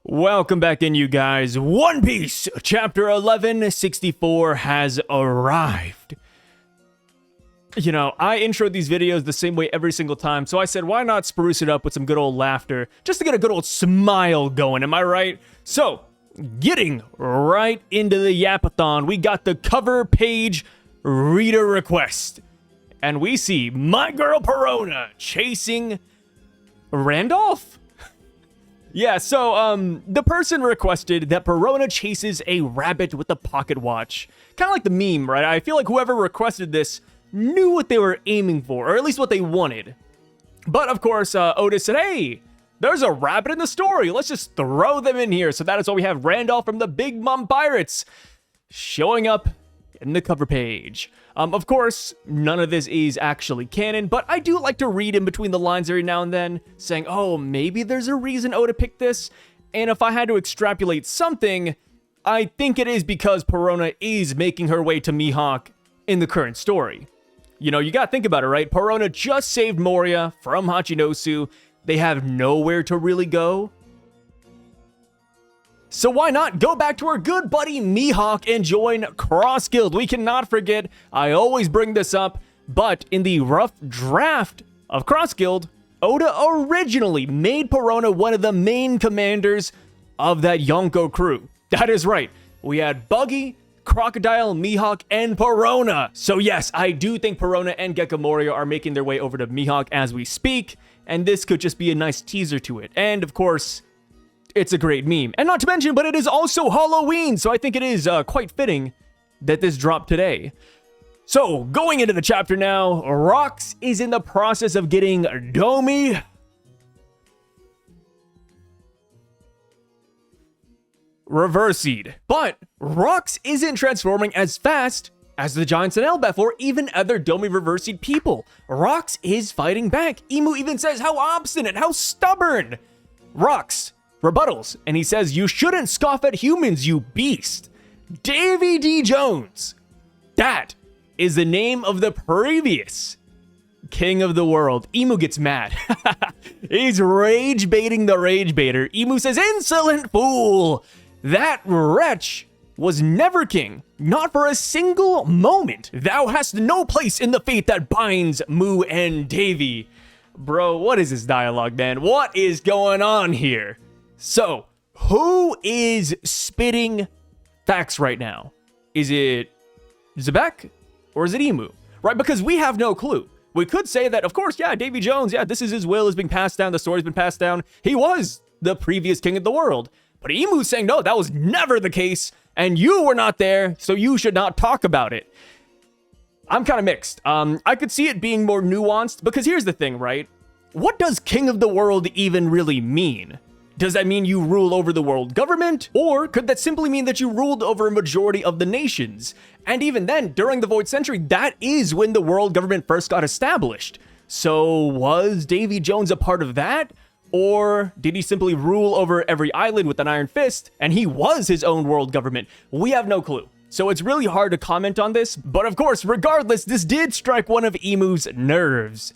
Welcome back in, you guys. One Piece chapter 1164 has arrived. You know, I intro these videos the same way every single time, so I said, why not spruce it up with some good old laughter, just to get a good old smile going, am I right? So, getting right into the yapathon, we got the cover page reader request. And we see my girl Perona chasing Randolph? Yeah, so, the person requested that Perona chases a rabbit with a pocket watch. Kind of like the meme, right? I feel like whoever requested this knew what they were aiming for, or at least what they wanted. But, of course, Otis said, hey, there's a rabbit in the story. Let's just throw them in here. So that is why we have Randolph from the Big Mom Pirates showing up in the cover page. Of course, none of this is actually canon, but I do like to read in between the lines every now and then, saying, oh, maybe there's a reason Oda picked this, and if I had to extrapolate something, I think it is because Perona is making her way to Mihawk in the current story. You know, you gotta think about it, right? Perona just saved Moria from Hachinosu. They have nowhere to really go. So why not go back to our good buddy Mihawk and join Cross Guild? We cannot forget, I always bring this up, but in the rough draft of Cross Guild, Oda originally made Perona one of the main commanders of that Yonko crew. That is right. We had Buggy, Crocodile, Mihawk, and Perona. So yes, I do think Perona and Gekko Moria are making their way over to Mihawk as we speak, and this could just be a nice teaser to it. And of course, it's a great meme. And not to mention, but it is also Halloween, so I think it is quite fitting that this dropped today. So, going into the chapter now, Rox is in the process of getting Domi Reversi'd. But Rox isn't transforming as fast as the Giants and Elbaf or even other Domi Reversi'd people. Rox is fighting back. Imu even says how obstinate, how stubborn. Rox rebuttals, and he says, you shouldn't scoff at humans, you beast. Davy D. Jones. That is the name of the previous king of the world. Imu gets mad. He's rage baiting the rage baiter. Imu says, insolent fool. That wretch was never king, not for a single moment. Thou hast no place in the fate that binds Mu and Davy. Bro, what is this dialogue, man? What is going on here? So, who is spitting facts right now? Is it Zebek or is it Imu? Right, because we have no clue. We could say that, of course, yeah, Davy Jones, yeah, this is his will, is being passed down, the story's been passed down. He was the previous king of the world. But Imu's saying, no, that was never the case, and you were not there, so you should not talk about it. I'm kind of mixed. I could see it being more nuanced, because here's the thing, right? What does king of the world even really mean? Does that mean you rule over the world government? Or could that simply mean that you ruled over a majority of the nations? And even then, during the Void Century, that is when the world government first got established. So was Davy Jones a part of that? Or did he simply rule over every island with an iron fist, and he was his own world government? We have no clue. So it's really hard to comment on this, but of course, regardless, this did strike one of Imu's nerves.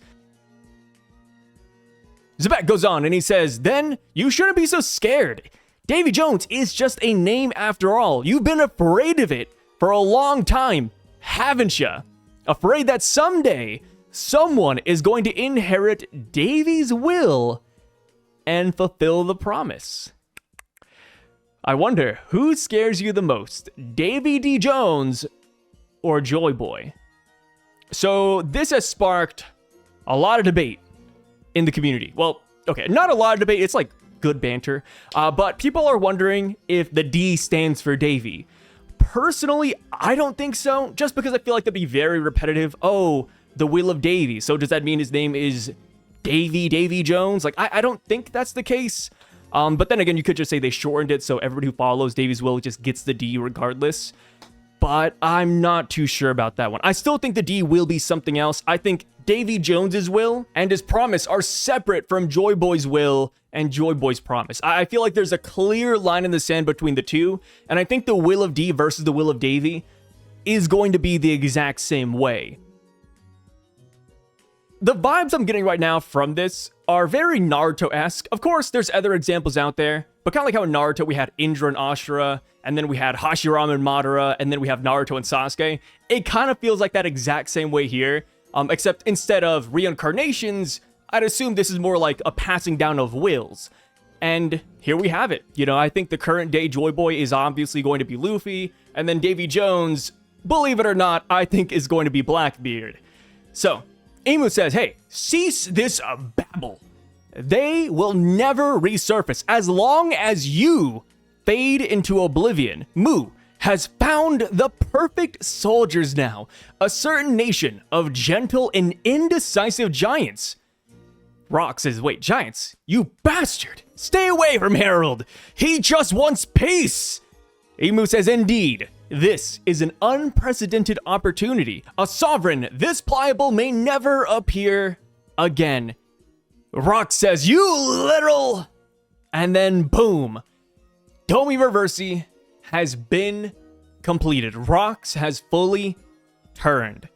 Zebek goes on and he says, then you shouldn't be so scared. Davy Jones is just a name after all. You've been afraid of it for a long time, haven't ya? Afraid that someday someone is going to inherit Davy's will and fulfill the promise. I wonder, who scares you the most, Davy D. Jones or Joy Boy? So this has sparked a lot of debate in the community. Well, okay, not a lot of debate, it's like good banter, but people are wondering if the D stands for Davy. Personally, I don't think so, just because I feel like that'd be very repetitive. Oh, the will of Davy, so does that mean his name is Davy Jones? Like, I don't think that's the case. But then again, you could just say they shortened it so everybody who follows Davy's will just gets the D regardless. But I'm not too sure about that one. I still think the D will be something else. I think Davy Jones's will and his promise are separate from Joy Boy's will and Joy Boy's promise. I feel like there's a clear line in the sand between the two, and I think the will of D versus the will of Davy is going to be the exact same way. the vibes I'm getting right now from this are very Naruto-esque. Of course, there's other examples out there, but kind of like how in Naruto we had Indra and Ashura, and then we had Hashirama and Madara, and then we have Naruto and Sasuke. It kind of feels like that exact same way here, except instead of reincarnations, I'd assume this is more like a passing down of wills. And here we have it. You know, I think the current day Joy Boy is obviously going to be Luffy, and then Davy Jones, believe it or not, I think is going to be Blackbeard. So, Imu says, hey, cease this babble. They will never resurface as long as you fade into oblivion. Mu has found the perfect soldiers now, a certain nation of gentle and indecisive giants. Rox says, wait, giants? You bastard! Stay away from Harold! He just wants peace! Imu says, indeed, this is an unprecedented opportunity. A sovereign this pliable may never appear again. Rox says, you literal! And then boom. Domi Reversi has been completed. Rox has fully turned.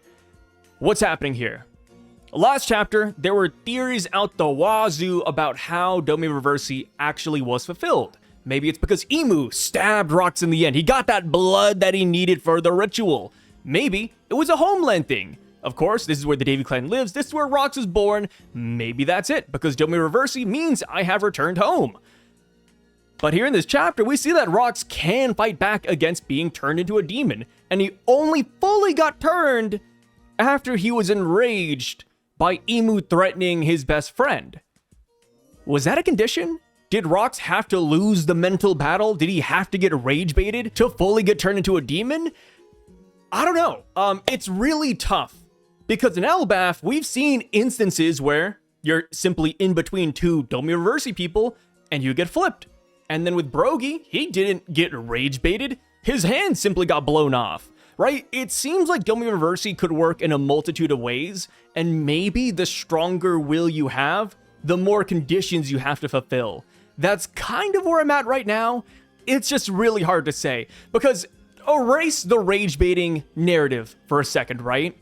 What's happening here? Last chapter, there were theories out the wazoo about how Domi Reversi actually was fulfilled. Maybe it's because Imu stabbed Rox in the end. He got that blood that he needed for the ritual. Maybe it was a homeland thing. Of course, this is where the Davy clan lives. This is where Rox was born. Maybe that's it, because Domi Reversi means I have returned home. But here in this chapter, we see that Rox can fight back against being turned into a demon. And he only fully got turned after he was enraged by Imu threatening his best friend. Was that a condition? Did Rox have to lose the mental battle? Did he have to get rage baited to fully get turned into a demon? I don't know. It's really tough because in Elbaf, we've seen instances where you're simply in between two Domi Reversi people and you get flipped. And then with Brogy, he didn't get rage baited. His hand simply got blown off. Right? It seems like Domi Reversi could work in a multitude of ways, and maybe the stronger will you have, the more conditions you have to fulfill. That's kind of where I'm at right now. It's just really hard to say, because erase the rage baiting narrative for a second, right?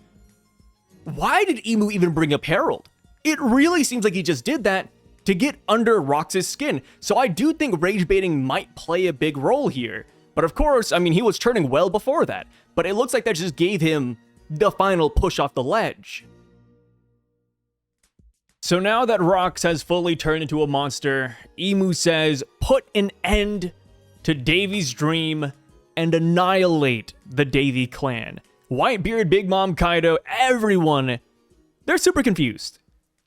Why did Imu even bring up Harold? It really seems like he just did that to get under Rox's skin, so I do think rage baiting might play a big role here. But of course, I mean, he was turning well before that, but it looks like that just gave him the final push off the ledge. So now that Rox has fully turned into a monster, Imu says, put an end to Davy's dream and annihilate the Davy clan. Whitebeard, Big Mom, Kaido, everyone, they're super confused.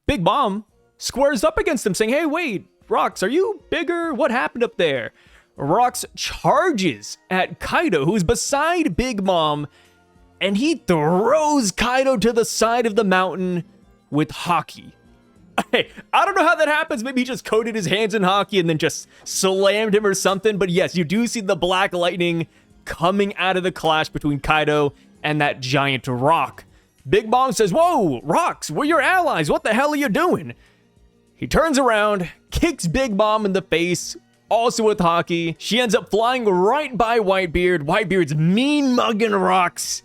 Big Mom squares up against them saying, hey, wait, Rox, are you bigger? What happened up there? Rox charges at Kaido, who's beside Big Mom, and he throws Kaido to the side of the mountain with Haki. Hey, I don't know how that happens. Maybe he just coated his hands in Haki and then just slammed him or something. But yes, you do see the black lightning coming out of the clash between Kaido and that giant rock. Big Mom says, whoa, Rox, we're your allies. What the hell are you doing? He turns around, kicks Big Mom in the face, also with Haki. She ends up flying right by Whitebeard. Whitebeard's mean mugging Rox.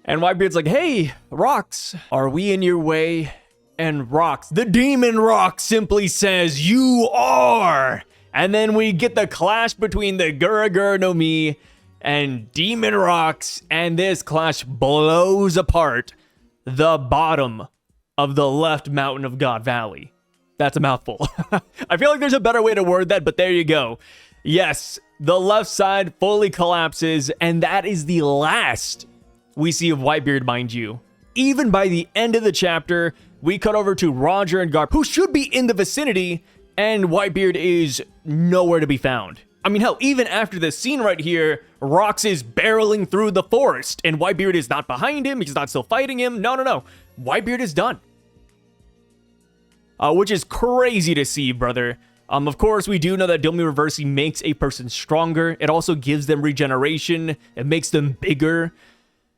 And Whitebeard's like, hey, Rox, are we in your way? And Rox, the demon Rox, simply says, you are. And then we get the clash between the Guragur no Mi and Demon Rox. And this clash blows apart the bottom of the left mountain of God Valley. That's a mouthful. I feel like there's a better way to word that, but there you go. Yes, the left side fully collapses, and that is the last we see of Whitebeard, mind you. Even by the end of the chapter, we cut over to Roger and Garp, who should be in the vicinity, and Whitebeard is nowhere to be found. I mean, hell, even after this scene right here, Rox is barreling through the forest, and Whitebeard is not behind him, he's not still fighting him. No. Whitebeard is done. Which is crazy to see, brother. Of course, we do know that Domi Reversi makes a person stronger. It also gives them regeneration. It makes them bigger.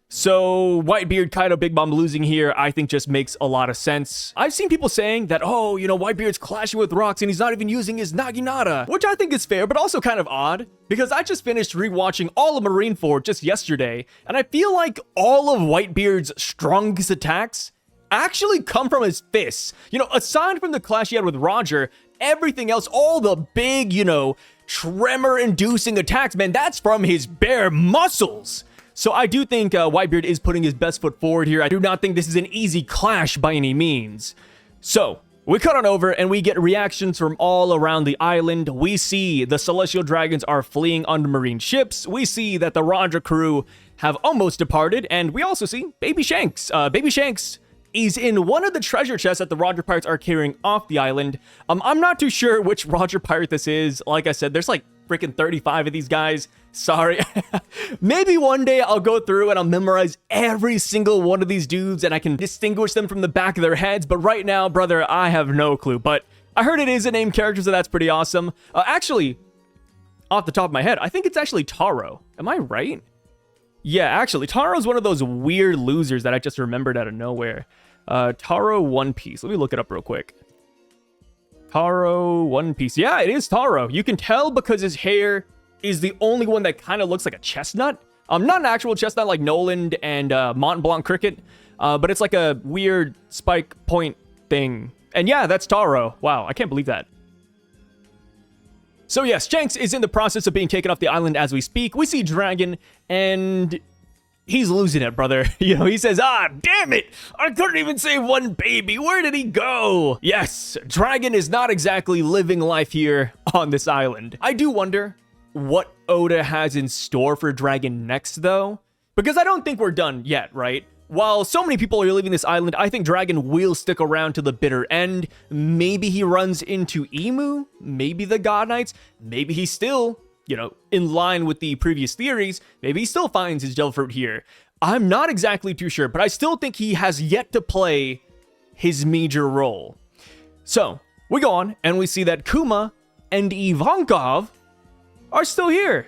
So Whitebeard, Kaido, Big Mom losing here, I think just makes a lot of sense. I've seen people saying that, oh, you know, Whitebeard's clashing with Rox and he's not even using his Naginata, which I think is fair, but also kind of odd, because I just finished rewatching all of Marineford just yesterday, and I feel like all of Whitebeard's strongest attacks actually come from his fists. You know, aside from the clash he had with Roger, everything else, all the big, you know, tremor-inducing attacks, man, that's from his bare muscles. So I do think Whitebeard is putting his best foot forward here. I do not think this is an easy clash by any means. So we cut on over and we get reactions from all around the island. We see the Celestial Dragons are fleeing on marine ships. We see that the Roger crew have almost departed. And we also see Baby Shanks. Baby Shanks is in one of the treasure chests that the Roger Pirates are carrying off the island. I'm not too sure which Roger Pirate this is. Like I said, there's like freaking 35 of these guys. Sorry. Maybe one day I'll go through and I'll memorize every single one of these dudes and I can distinguish them from the back of their heads. But right now, brother, I have no clue. But I heard it is a named character, so that's pretty awesome. Actually, off the top of my head, I think it's actually Taro. Am I right? Yeah, actually, Taro's one of those weird losers that I just remembered out of nowhere. Taro One Piece. Let me look it up real quick. Taro One Piece. Yeah, it is Taro. You can tell because his hair is the only one that kind of looks like a chestnut. Not an actual chestnut like Noland and Mont Blanc Cricket, but it's like a weird spike point thing. And yeah, that's Taro. Wow, I can't believe that. So yes, Shanks is in the process of being taken off the island as we speak. We see Dragon, and he's losing it, brother. You know, he says, ah, damn it! I couldn't even save one baby. Where did he go? Yes, Dragon is not exactly living life here on this island. I do wonder what Oda has in store for Dragon next, though, because I don't think we're done yet, right? While so many people are leaving this island, I think Dragon will stick around to the bitter end. Maybe he runs into Imu, maybe the God Knights, maybe he's still, you know, in line with the previous theories, maybe he still finds his Devil Fruit here. I'm not exactly too sure, but I still think he has yet to play his major role. So, we go on, and we see that Kuma and Ivankov are still here.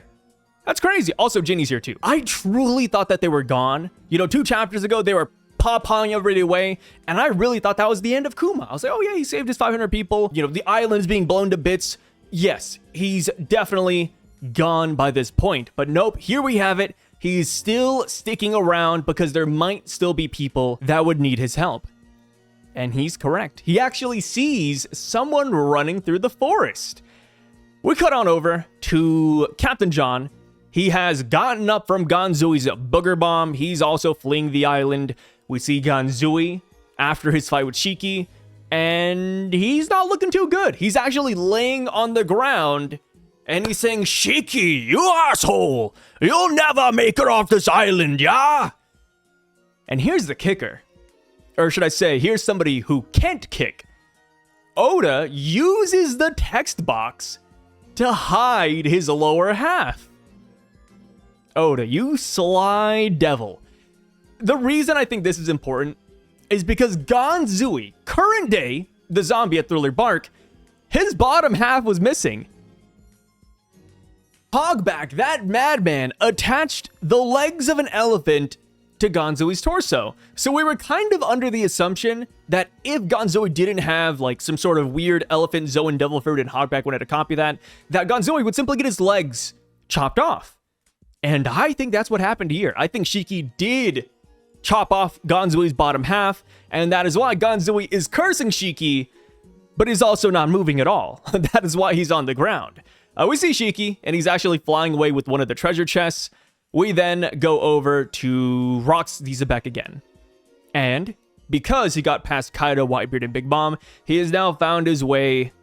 That's crazy. Also, Ginny's here too. I truly thought that they were gone. You know, 2 chapters ago, they were pawing everybody away, and I really thought that was the end of Kuma. I was like, oh yeah, he saved his 500 people. You know, the island's being blown to bits. Yes, he's definitely gone by this point. But nope, here we have it. He's still sticking around because there might still be people that would need his help. And he's correct. He actually sees someone running through the forest. We cut on over to Captain John. He has gotten up from Ganzui's booger bomb. He's also fleeing the island. We see Ganzui after his fight with Shiki, and he's not looking too good. He's actually laying on the ground, and he's saying, Shiki, you asshole! You'll never make it off this island, yeah? And here's the kicker. Or should I say, here's somebody who can't kick. Oda uses the text box to hide his lower half. Oda, you sly devil. The reason I think this is important is because Ganzui, current day, the zombie at Thriller Bark, his bottom half was missing. Hogback, that madman, attached the legs of an elephant to Ganzui's torso. So we were kind of under the assumption that if Ganzui didn't have like some sort of weird elephant, Zoan, Devil Fruit, and Hogback wanted to copy that Ganzui would simply get his legs chopped off. And I think that's what happened here. I think Shiki did chop off Ganzui's bottom half, and that is why Ganzui is cursing Shiki, but is also not moving at all. That is why he's on the ground. We see Shiki, and he's actually flying away with one of the treasure chests. We then go over to Rox Zebek again. And because he got past Kaido, Whitebeard, and Big Mom, he has now found his way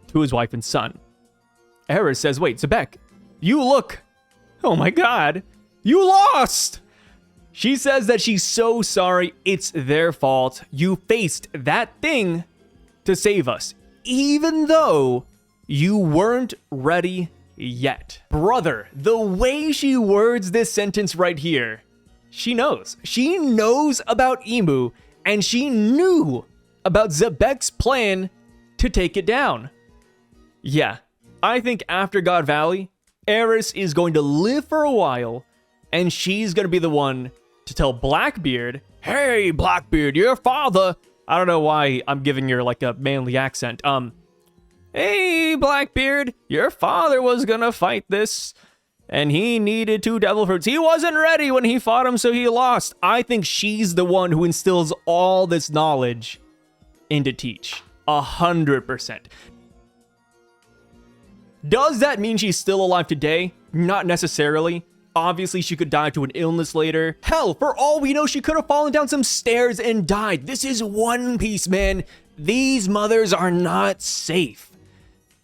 to his wife and son. Aris says, wait, Zebek, you look... Oh my god, you lost! She says that she's so sorry, it's their fault. You faced that thing to save us, even though you weren't ready yet. Brother, the way she words this sentence right here, she knows. She knows about Imu, and she knew about Zebek's plan to take it down. Yeah, I think after God Valley, Aris is going to live for a while, and she's going to be the one to tell Blackbeard, hey, Blackbeard, your father... I don't know why I'm giving her like a manly accent. Hey, Blackbeard, your father was going to fight this, and he needed 2 devil fruits. He wasn't ready when he fought him, so he lost. I think she's the one who instills all this knowledge into Teach. 100%. Does that mean she's still alive today? Not necessarily. Obviously, she could die to an illness later. Hell, for all we know, she could have fallen down some stairs and died. This is One Piece, man. These mothers are not safe.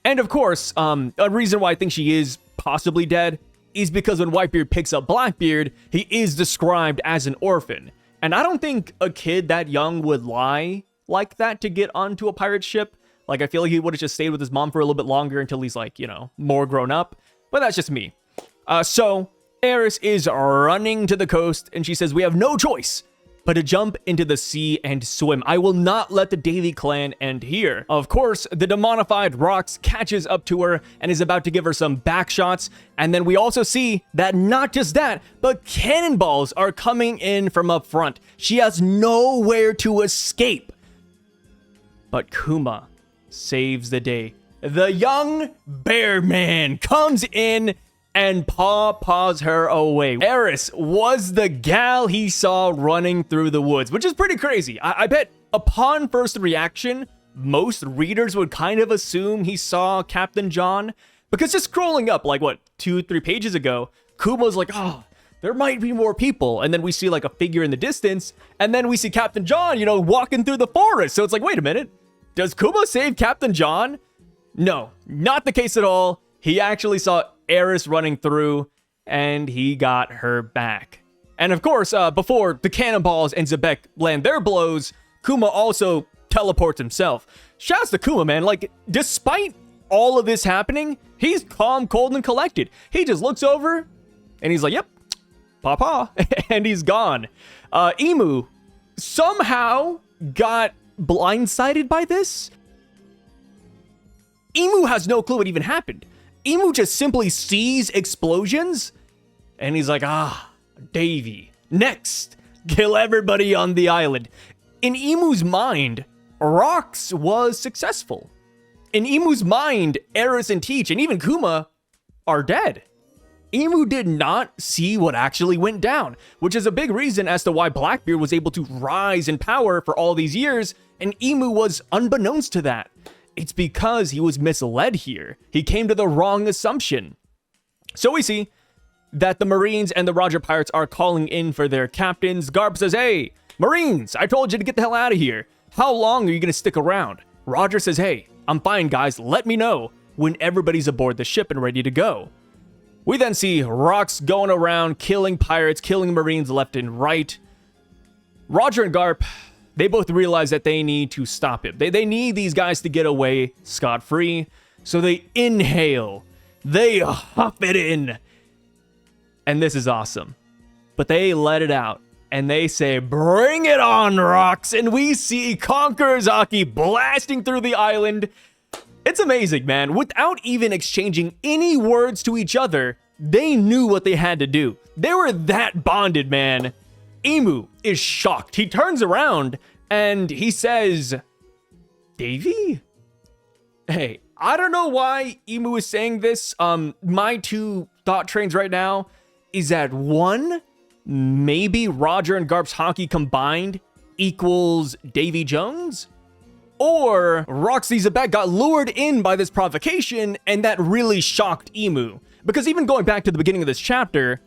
And of course, a reason why I think she is possibly dead is because when Whitebeard picks up Blackbeard, he is described as an orphan. And I don't think a kid that young would lie like that to get onto a pirate ship. Like, I feel like he would have just stayed with his mom for a little bit longer until he's like, you know, more grown up. But that's just me. So Aris is running to the coast and she says, we have no choice but to jump into the sea and swim. I will not let the Davy clan end here. Of course, the demonified Rox catches up to her and is about to give her some back shots. And then we also see that not just that, but cannonballs are coming in from up front. She has nowhere to escape. But Kuma saves the day. The young bear man comes in and paws her away. Aris was the gal he saw running through the woods, which is pretty crazy. I bet upon first reaction, most readers would kind of assume he saw Captain John, because just scrolling up like, what, 2-3 pages ago, Kuma's like, oh, there might be more people. And then we see like a figure in the distance, and then we see Captain John, you know, walking through the forest. So it's like, wait a minute, does Kuma save Captain John? No, not the case at all. He actually saw Aris running through, and he got her back. And of course, before the cannonballs and Zebek land their blows, Kuma also teleports himself. Shouts to Kuma, man. Like, despite all of this happening, he's calm, cold, and collected. He just looks over, and he's like, yep, papa, and he's gone. Imu somehow got blindsided by this. Imu has no clue what even happened. Imu just simply sees explosions, and he's like, Davy, next, kill everybody on the island. In Imu's mind, Rox was successful. In Imu's mind, Aris and Teach, and even Kuma are dead. Imu did not see what actually went down, which is a big reason as to why Blackbeard was able to rise in power for all these years, and Imu was unbeknownst to that. It's because he was misled here. He came to the wrong assumption. So we see that the Marines and the Roger Pirates are calling in for their captains. Garp says, hey, Marines, I told you to get the hell out of here. How long are you going to stick around? Roger says, hey, I'm fine, guys. Let me know when everybody's aboard the ship and ready to go. We then see Rox going around, killing pirates, killing Marines left and right. Roger and Garp, they both realize that they need to stop him. They need these guys to get away scot-free. So they inhale. They huff it in. And this is awesome. But they let it out. And they say, bring it on, Rox. And we see Conqueror's Aki blasting through the island. It's amazing, man. Without even exchanging any words to each other, they knew what they had to do. They were that bonded, man. Imu is shocked. He turns around and he says, Davy? Hey, I don't know why Imu is saying this. My two thought trains right now is that one, maybe Roger and Garp's hockey combined equals Davy Jones? Or Roxy Zebek got lured in by this provocation and that really shocked Imu. Because even going back to the beginning of this chapter,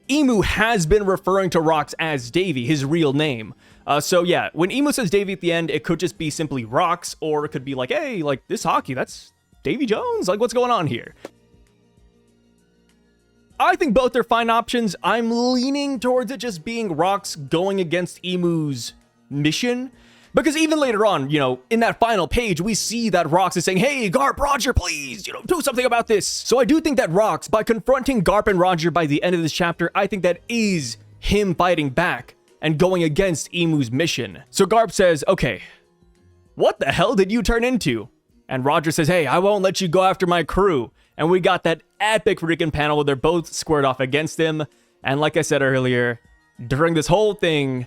Imu has been referring to Rox as Davy, his real name. So yeah, when Imu says Davy at the end, it could just be simply Rox, or it could be like, hey, like this hockey, that's Davy Jones? Like, what's going on here? I think both are fine options. I'm leaning towards it just being Rox going against Imu's mission. Because even later on, you know, in that final page, we see that Rox is saying, hey, Garp, Roger, please, you know, do something about this. So I do think that Rox, by confronting Garp and Roger by the end of this chapter, I think that is him fighting back and going against Imu's mission. So Garp says, okay, what the hell did you turn into? And Roger says, hey, I won't let you go after my crew. And we got that epic freaking panel where they're both squared off against him. And like I said earlier, during this whole thing,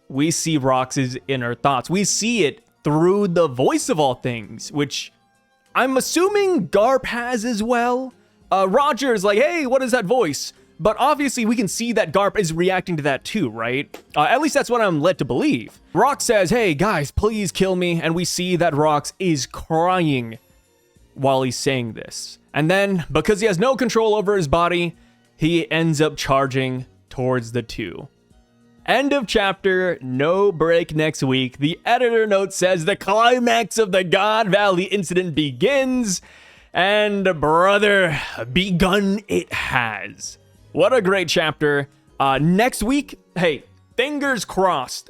we see Rox's inner thoughts. We see it through the voice of all things, which I'm assuming Garp has as well. Roger is like, hey, what is that voice? But obviously we can see that Garp is reacting to that too, right? At least that's what I'm led to believe. Rox says, hey guys, please kill me. And we see that Rox is crying while he's saying this. And then, because he has no control over his body, he ends up charging towards the two. End of chapter, no break next week. The editor note says the climax of the God Valley incident begins. And brother, begun it has. What a great chapter. Next week, hey, fingers crossed.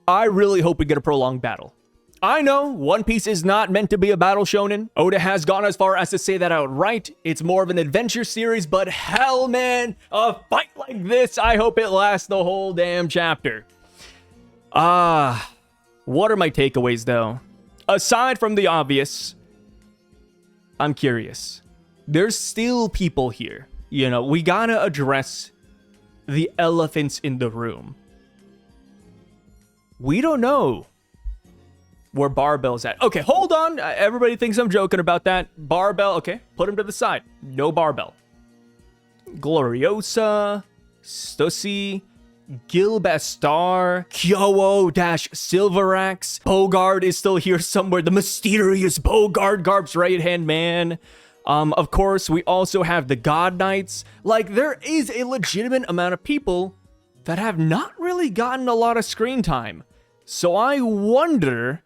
I really hope we get a prolonged battle. I know One Piece is not meant to be a battle shonen. Oda has gone as far as to say that outright. It's more of an adventure series, but hell, man, a fight like this, I hope it lasts the whole damn chapter. What are my takeaways, though? Aside from the obvious, I'm curious. There's still people here. You know, we gotta address the elephants in the room. We don't know where Barbell's at. Okay, hold on. Everybody thinks I'm joking about that. Barbell, okay, put him to the side. No Barbell. Gloriosa, Stussy, Gilbastar, Kyowo-Silverax. Bogard is still here somewhere. The mysterious Bogard, Garp's right-hand man. Of course, we also have the God Knights. Like, there is a legitimate amount of people that have not really gotten a lot of screen time. So I wonder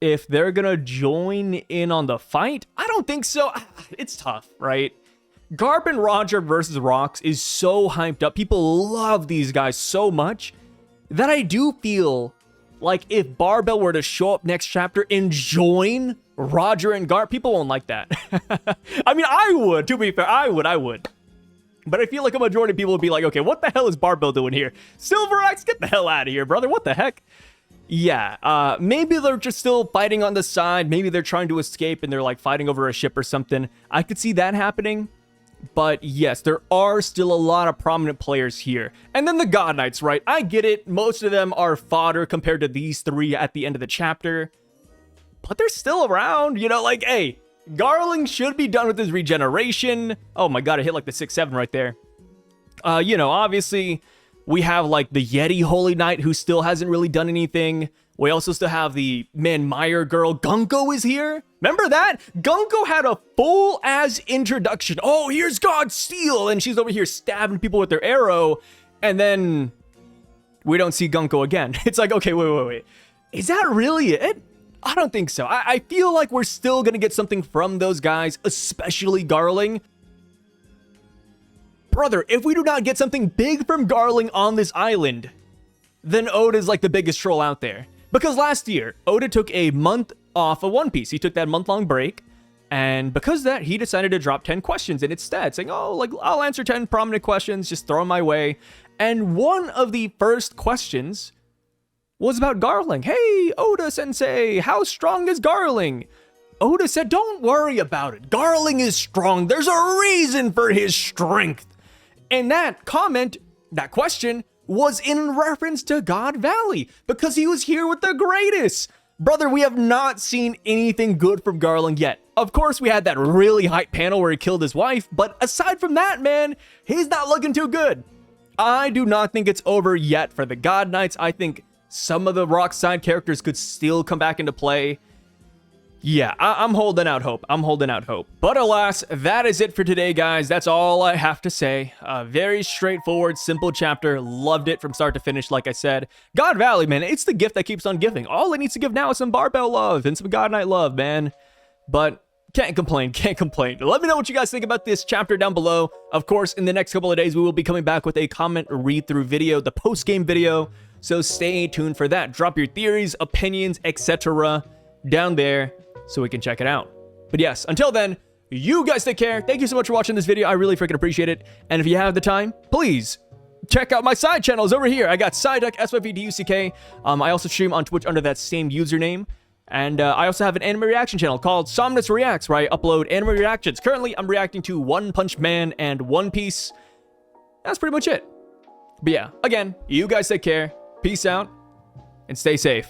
if they're gonna join in on the fight. I don't think so. It's tough, right? Garp and Roger versus Rocks is so hyped up. People love these guys so much that I do feel like if Barbell were to show up next chapter and join Roger and Garp, people won't like that. I mean, I would, to be fair, I would. But I feel like a majority of people would be like, okay, what the hell is Barbell doing here? Silverax, get the hell out of here, brother. What the heck? Yeah, maybe they're just still fighting on the side. Maybe they're trying to escape and they're like fighting over a ship or something. I could see that happening. But yes, there are still a lot of prominent players here. And then the God Knights, right? I get it. Most of them are fodder compared to these three at the end of the chapter. But they're still around, you know, like, hey, Garling should be done with his regeneration. Oh my god, I hit like the 6-7 right there. You know, obviously, we have like the Yeti Holy Knight who still hasn't really done anything. We also still have the Meyer girl. Gunko is here. Remember that? Gunko had a full-ass introduction. Oh, here's God's Steel. And she's over here stabbing people with their arrow. And then we don't see Gunko again. It's like, okay, wait. Is that really it? I don't think so. I feel like we're still going to get something from those guys, especially Garling. Brother, if we do not get something big from Garling on this island, then Oda's like the biggest troll out there. Because last year, Oda took a month off of One Piece. He took that month-long break, and because of that, he decided to drop 10 questions in its stead, saying, oh, like, I'll answer 10 prominent questions, just throw them my way. And one of the first questions was about Garling. Hey, Oda-sensei, how strong is Garling? Oda said, don't worry about it. Garling is strong. There's a reason for his strength. And that comment, that question, was in reference to God Valley, because he was here with the greatest. Brother, we have not seen anything good from Garling yet. Of course, we had that really hype panel where he killed his wife, but aside from that, man, he's not looking too good. I do not think it's over yet for the God Knights. I think some of the Rock side characters could still come back into play. Yeah, I'm holding out hope. But alas, that is it for today, guys. That's all I have to say. Very straightforward, simple chapter. Loved it from start to finish, like I said. God Valley, man, it's the gift that keeps on giving. All it needs to give now is some Barbell love and some God Knight love, man. But can't complain. Let me know what you guys think about this chapter down below. Of course, in the next couple of days, we will be coming back with a comment read-through video, the post-game video. So stay tuned for that. Drop your theories, opinions, etc. down there, so we can check it out. But yes, until then, you guys take care. Thank you so much for watching this video. I really freaking appreciate it. And if you have the time, please check out my side channels over here. I got Psyduck, SYVDUCK. I also stream on Twitch under that same username. And I also have an anime reaction channel called Somnus Reacts, where I upload anime reactions. Currently, I'm reacting to One Punch Man and One Piece. That's pretty much it. But yeah, again, you guys take care. Peace out, and stay safe.